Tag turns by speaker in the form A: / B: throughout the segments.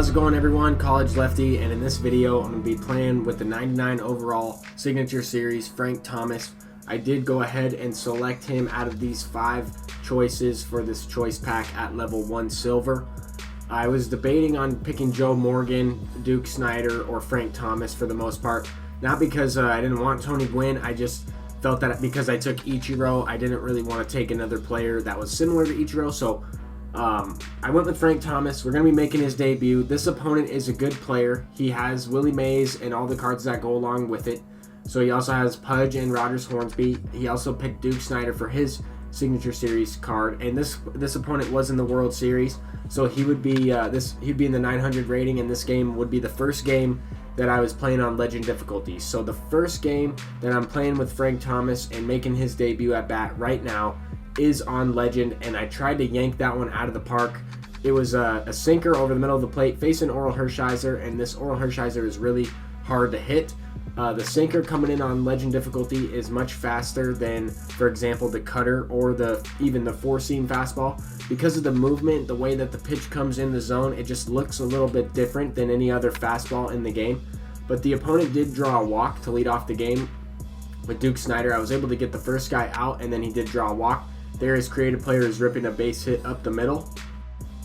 A: How's it going, everyone? College Lefty, and in this video I'm going to be playing with the 99 overall signature series Frank Thomas. I did go ahead and select him out of these 5 choices for this choice pack at level 1 silver. I was debating on picking Joe Morgan, Duke Snider, or Frank Thomas for the most part. Not because I didn't want Tony Gwynn, I just felt that because I took Ichiro, I didn't really want to take another player that was similar to Ichiro, so I went with Frank Thomas. We're going to be making his debut. This opponent is a good player. He has Willie Mays and all the cards that go along with it. So he also has Pudge and Rogers Hornsby. He also picked Duke Snider for his signature series card, and this opponent was in the World Series, so he would be he'd be in the 900 rating, and this game would be the first game that I was playing on Legend difficulty. So the first game that I'm playing with Frank Thomas and making his debut at bat right now is on Legend, and I tried to yank that one out of the park. It was a sinker over the middle of the plate facing Oral Hershiser, and this Oral Hershiser is really hard to hit. The sinker coming in on Legend difficulty is much faster than, for example, the cutter or even the four-seam fastball. Because of the movement, the way that the pitch comes in the zone, it just looks a little bit different than any other fastball in the game. But the opponent did draw a walk to lead off the game. With Duke Snider, I was able to get the first guy out, and then he did draw a walk. There, his creative player is ripping a base hit up the middle.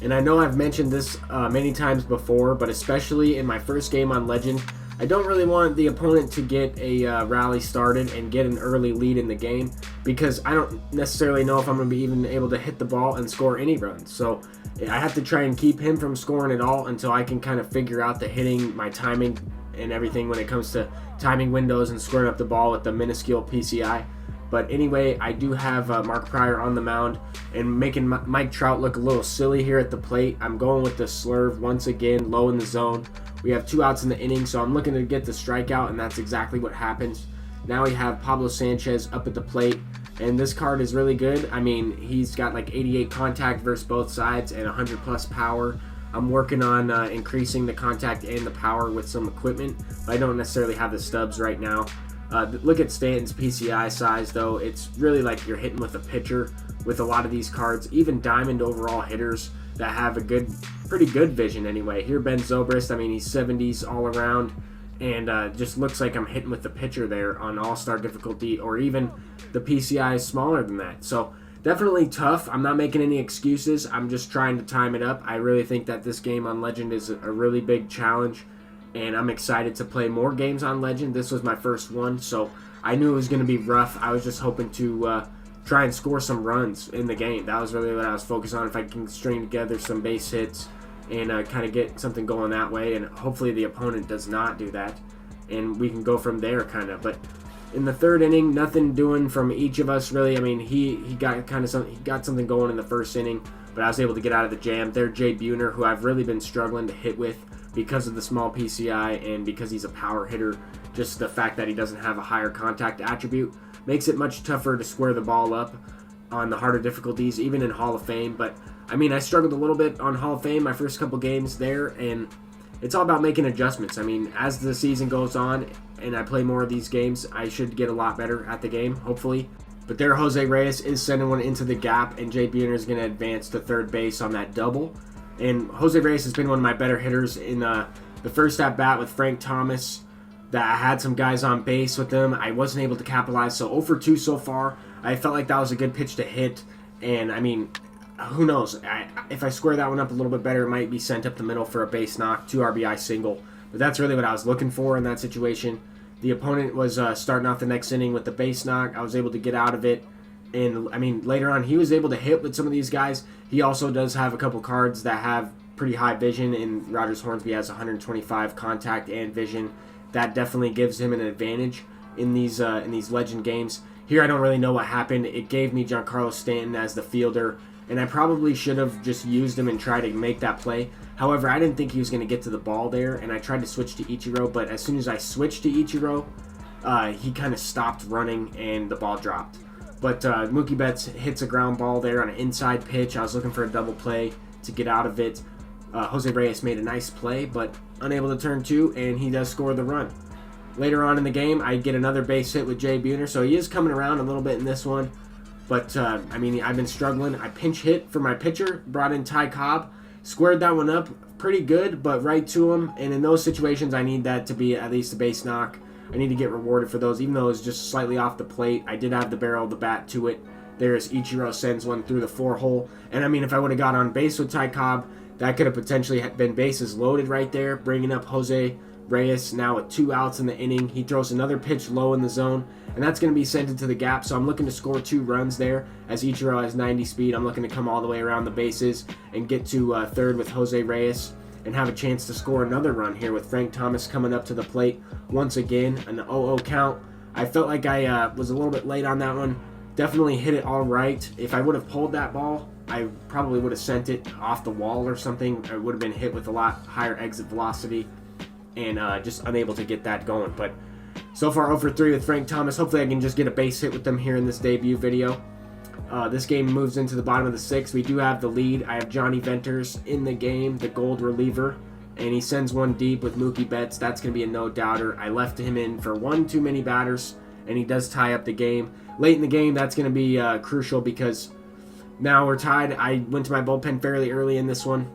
A: And I know I've mentioned this many times before, but especially in my first game on Legend, I don't really want the opponent to get a rally started and get an early lead in the game, because I don't necessarily know if I'm going to be even able to hit the ball and score any runs. So I have to try and keep him from scoring at all until I can kind of figure out the hitting, my timing, and everything when it comes to timing windows and scoring up the ball with the minuscule PCI. But anyway, I do have Mark Pryor on the mound and making Mike Trout look a little silly here at the plate. I'm going with the slurve once again, low in the zone. We have 2 outs in the inning, so I'm looking to get the strikeout, and that's exactly what happens. Now we have Pablo Sanchez up at the plate, and this card is really good. I mean, he's got like 88 contact versus both sides and 100 plus power. I'm working on increasing the contact and the power with some equipment, but I don't necessarily have the stubs right now. Look at Stanton's PCI size, though. It's really like you're hitting with a pitcher with a lot of these cards, even diamond overall hitters that have a pretty good vision anyway. Here, Ben Zobrist, I mean, he's 70s all around, and just looks like I'm hitting with the pitcher there on all-star difficulty, or even the PCI is smaller than that. So definitely tough. I'm not making any excuses. I'm just trying to time it up. I really think that this game on Legend is a really big challenge, and I'm excited to play more games on Legend. This was my first one, so I knew it was going to be rough. I was just hoping to try and score some runs in the game. That was really what I was focused on. If I can string together some base hits and kind of get something going that way, and hopefully the opponent does not do that, and we can go from there kind of. But in the third inning, nothing doing from each of us really. I mean, he got something going in the first inning, but I was able to get out of the jam. There, Jay Buhner, who I've really been struggling to hit with because of the small PCI and because he's a power hitter. Just the fact that he doesn't have a higher contact attribute makes it much tougher to square the ball up on the harder difficulties, even in Hall of Fame. But I mean, I struggled a little bit on Hall of Fame my first couple games there, and it's all about making adjustments. I mean, as the season goes on and I play more of these games, I should get a lot better at the game, hopefully. But there, Jose Reyes is sending one into the gap, and Jay Buhner is going to advance to third base on that double. And Jose Reyes has been one of my better hitters in the first at-bat with Frank Thomas. That I had some guys on base with them. I wasn't able to capitalize, so 0 for 2 so far. I felt like that was a good pitch to hit, and I mean, who knows? If I square that one up a little bit better, it might be sent up the middle for a base knock, 2 RBI single. But that's really what I was looking for in that situation. The opponent was starting off the next inning with the base knock. I was able to get out of it. And, I mean, later on, he was able to hit with some of these guys. He also does have a couple cards that have pretty high vision, and Rogers Hornsby has 125 contact and vision. That definitely gives him an advantage in these Legend games. Here, I don't really know what happened. It gave me Giancarlo Stanton as the fielder, and I probably should have just used him and tried to make that play. However, I didn't think he was going to get to the ball there, and I tried to switch to Ichiro, but as soon as I switched to Ichiro, he kind of stopped running, and the ball dropped. But Mookie Betts hits a ground ball there on an inside pitch. I was looking for a double play to get out of it. Jose Reyes made a nice play, but unable to turn 2, and he does score the run. Later on in the game, I get another base hit with Jay Buhner, so he is coming around a little bit in this one. But, I mean, I've been struggling. I pinch hit for my pitcher, brought in Ty Cobb, squared that one up, pretty good, but right to him. And in those situations, I need that to be at least a base knock. I need to get rewarded for those, even though it's just slightly off the plate. I did have the barrel of the bat to it. There's Ichiro sends one through the 4-hole. And I mean, if I would have got on base with Ty Cobb, that could have potentially been bases loaded right there, bringing up Jose Reyes now with 2 outs in the inning. He throws another pitch low in the zone, and that's going to be sent into the gap. So I'm looking to score 2 runs there as Ichiro has 90 speed. I'm looking to come all the way around the bases and get to third with Jose Reyes and have a chance to score another run here with Frank Thomas coming up to the plate once again. An 0-0 count. I felt like I was a little bit late on that one. Definitely hit it all right. If I would have pulled that ball, I probably would have sent it off the wall or something. I would have been hit with a lot higher exit velocity and just unable to get that going. But so far 0 for 3 with Frank Thomas. Hopefully I can just get a base hit with them here in this debut video. This game moves into the bottom of the 6th. We do have the lead. I have Johnny Venters in the game, the gold reliever, and he sends one deep with Mookie Betts. That's going to be a no-doubter. I left him in for one too many batters, and he does tie up the game. Late in the game, that's going to be crucial because now we're tied. I went to my bullpen fairly early in this one,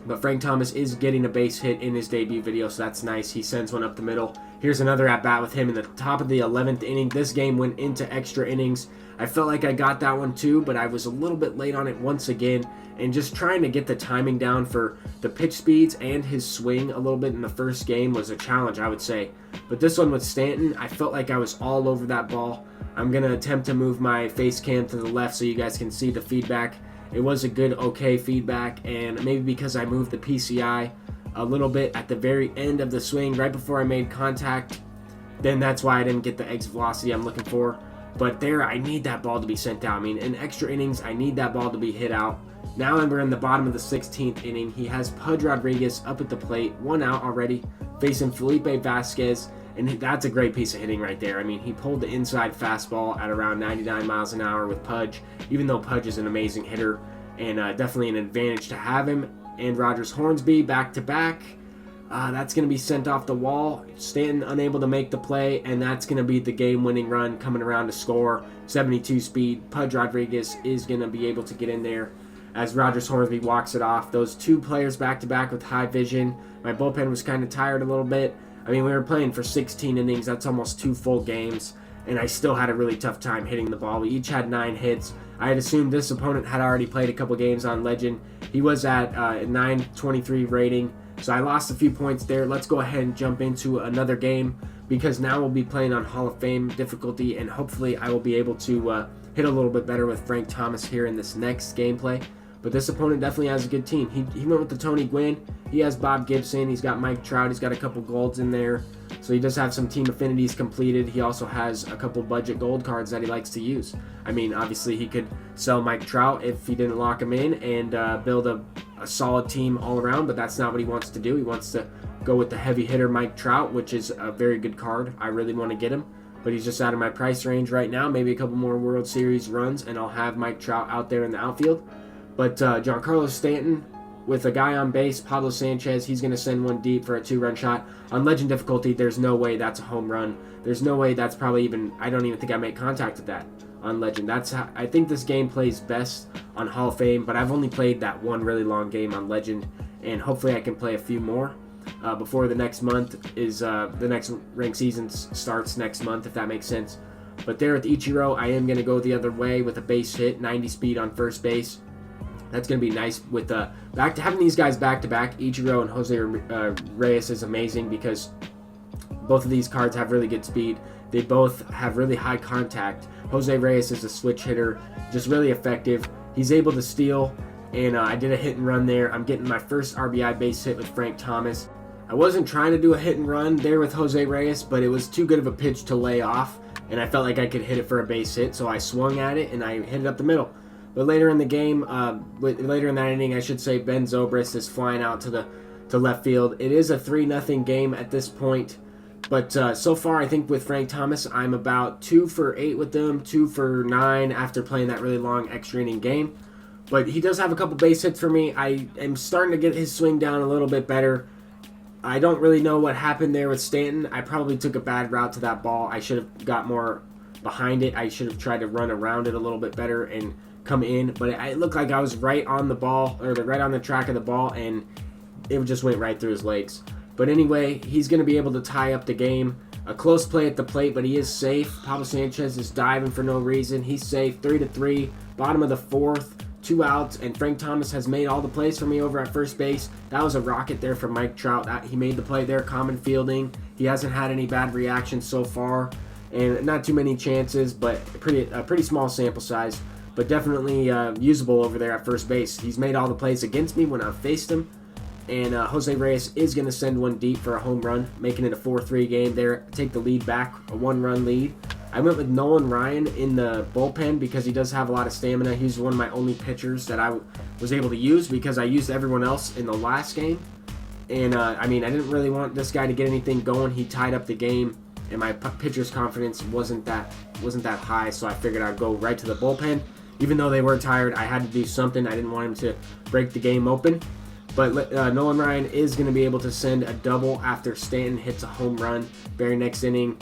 A: but Frank Thomas is getting a base hit in his debut video, so that's nice. He sends one up the middle. Here's another at-bat with him in the top of the 11th inning. This game went into extra innings. I felt like I got that one too, but I was a little bit late on it once again, and just trying to get the timing down for the pitch speeds and his swing a little bit in the first game was a challenge, I would say. But this one with Stanton, I felt like I was all over that ball. I'm going to attempt to move my face cam to the left so you guys can see the feedback. It was a good, okay feedback, and maybe because I moved the PCI a little bit at the very end of the swing, right before I made contact, then that's why I didn't get the exit velocity I'm looking for. But there, I need that ball to be sent out. I mean, in extra innings, I need that ball to be hit out. Now we're in the bottom of the 16th inning. He has Pudge Rodriguez up at the plate, 1 out already, facing Felipe Vasquez, and that's a great piece of hitting right there. I mean, he pulled the inside fastball at around 99 miles an hour with Pudge, even though Pudge is an amazing hitter, and definitely an advantage to have him. And Rogers Hornsby back-to-back. That's going to be sent off the wall. Stanton unable to make the play, and that's going to be the game-winning run coming around to score. 72 speed. Pudge Rodriguez is going to be able to get in there as Rogers Hornsby walks it off. Those 2 players back-to-back with high vision. My bullpen was kind of tired a little bit. I mean, we were playing for 16 innings. That's almost 2 full games, and I still had a really tough time hitting the ball. We each had 9 hits. I had assumed this opponent had already played a couple games on Legend. He was at a 923 rating, so I lost a few points there. Let's go ahead and jump into another game because now we'll be playing on Hall of Fame difficulty, and hopefully I will be able to hit a little bit better with Frank Thomas here in this next gameplay. But this opponent definitely has a good team. He went with the Tony Gwynn. He has Bob Gibson. He's got Mike Trout. He's got a couple golds in there. So he does have some team affinities completed. He also has a couple budget gold cards that he likes to use. I mean, obviously he could sell Mike Trout if he didn't lock him in and build a solid team all around, but that's not what he wants to do. He wants to go with the heavy hitter Mike Trout, which is a very good card. I really want to get him, but he's just out of my price range right now. Maybe a couple more World Series runs, and I'll have Mike Trout out there in the outfield. But Giancarlo Stanton, with a guy on base, Pablo Sanchez, he's going to send one deep for a 2-run shot. On Legend difficulty, there's no way that's a home run. There's no way that's probably even, I don't even think I made contact with that on Legend. That's how, I think this game plays best on Hall of Fame, but I've only played that one really long game on Legend, and hopefully I can play a few more before the next month is, the next ranked season starts next month, if that makes sense. But there with Ichiro, I am going to go the other way with a base hit, 90 speed on first base. That's going to be nice with having these guys back-to-back. Ichiro and Jose Reyes is amazing because both of these cards have really good speed. They both have really high contact. Jose Reyes is a switch hitter, just really effective. He's able to steal, and I did a hit and run there. I'm getting my first RBI base hit with Frank Thomas. I wasn't trying to do a hit and run there with Jose Reyes, but it was too good of a pitch to lay off, and I felt like I could hit it for a base hit, so I swung at it, and I hit it up the middle. But later in the game, later in that inning, I should say, Ben Zobrist is flying out to left field. It is a 3-0 game at this point. But so far, I think with Frank Thomas, I'm about 2 for 8 with them, 2 for 9 after playing that really long extra inning game. But he does have a couple base hits for me. I am starting to get his swing down a little bit better. I don't really know what happened there with Stanton. I probably took a bad route to that ball. I should have got more behind it. I should have tried to run around it a little bit better and come in, but it looked like I was right on the ball, or right on the track of the ball, and it just went right through his legs. But anyway, he's going to be able to tie up the game. A close play at the plate, but he is safe. Pablo Sanchez is diving for no reason. He's safe. 3-3. Bottom of the fourth. 2 outs, and Frank Thomas has made all the plays for me over at first base. That was a rocket there from Mike Trout. He made the play there, common fielding. He hasn't had any bad reactions so far, and not too many chances, but a pretty small sample size, but definitely usable over there at first base. He's made all the plays against me when I've faced him, and Jose Reyes is going to send one deep for a home run, making it a 4-3 game there. Take the lead back, a 1-run lead. I went with Nolan Ryan in the bullpen because he does have a lot of stamina. He's one of my only pitchers that I was able to use because I used everyone else in the last game. And, I didn't really want this guy to get anything going. He tied up the game, and my pitcher's confidence wasn't that high, so I figured I'd go right to the bullpen. Even though they were tired, I had to do something. I didn't want him to break the game open. But Nolan Ryan is going to be able to send a double after Stanton hits a home run. Very next inning.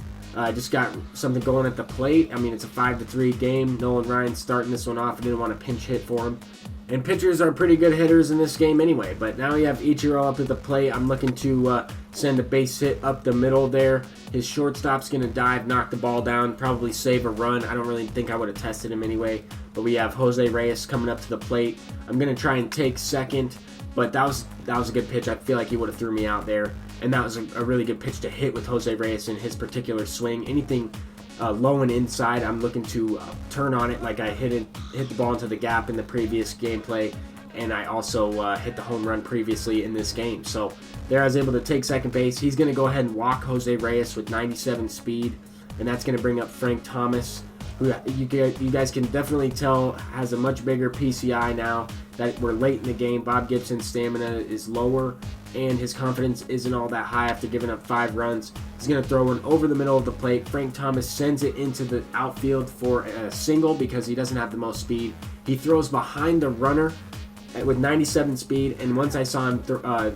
A: Just got something going at the plate. It's a 5-3 game. Nolan Ryan starting this one off. I didn't want to pinch hit for him. And pitchers are pretty good hitters in this game anyway. But now you have Ichiro up at the plate. I'm looking to send a base hit up the middle there. His shortstop's going to dive, knock the ball down, probably save a run. I don't really think I would have tested him anyway. But we have Jose Reyes coming up to the plate. I'm going to try and take second. But that was a good pitch. I feel like he would have threw me out there. And that was a really good pitch to hit with Jose Reyes in his particular swing. Anything low and inside, I'm looking to turn on it like I hit the ball into the gap in the previous gameplay. And I also hit the home run previously in this game. So there I was able to take second base. He's going to go ahead and walk Jose Reyes with 97 speed. And that's going to bring up Frank Thomas, who you guys can definitely tell has a much bigger PCI now that we're late in the game. Bob Gibson's stamina is lower, and his confidence isn't all that high after giving up 5 runs. He's going to throw one over the middle of the plate. Frank Thomas sends it into the outfield for a single because he doesn't have the most speed. He throws behind the runner with 97 speed, and once I saw him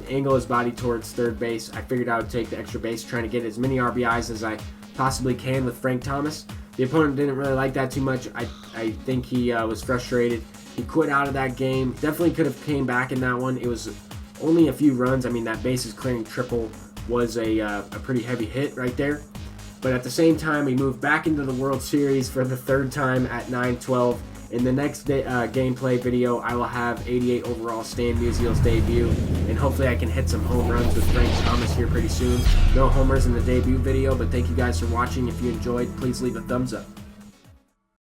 A: angle his body towards third base, I figured I would take the extra base, trying to get as many RBIs as I possibly can with Frank Thomas. The opponent didn't really like that too much. I think he was frustrated. He quit out of that game. Definitely could have came back in that one. It was only a few runs. That bases clearing triple was a pretty heavy hit right there. But at the same time, we moved back into the World Series for the 3rd time at 9-12. In the next gameplay video, I will have 88 overall Stan Musial's debut, and hopefully I can hit some home runs with Frank Thomas here pretty soon. No homers in the debut video, but thank you guys for watching. If you enjoyed, please leave a thumbs up.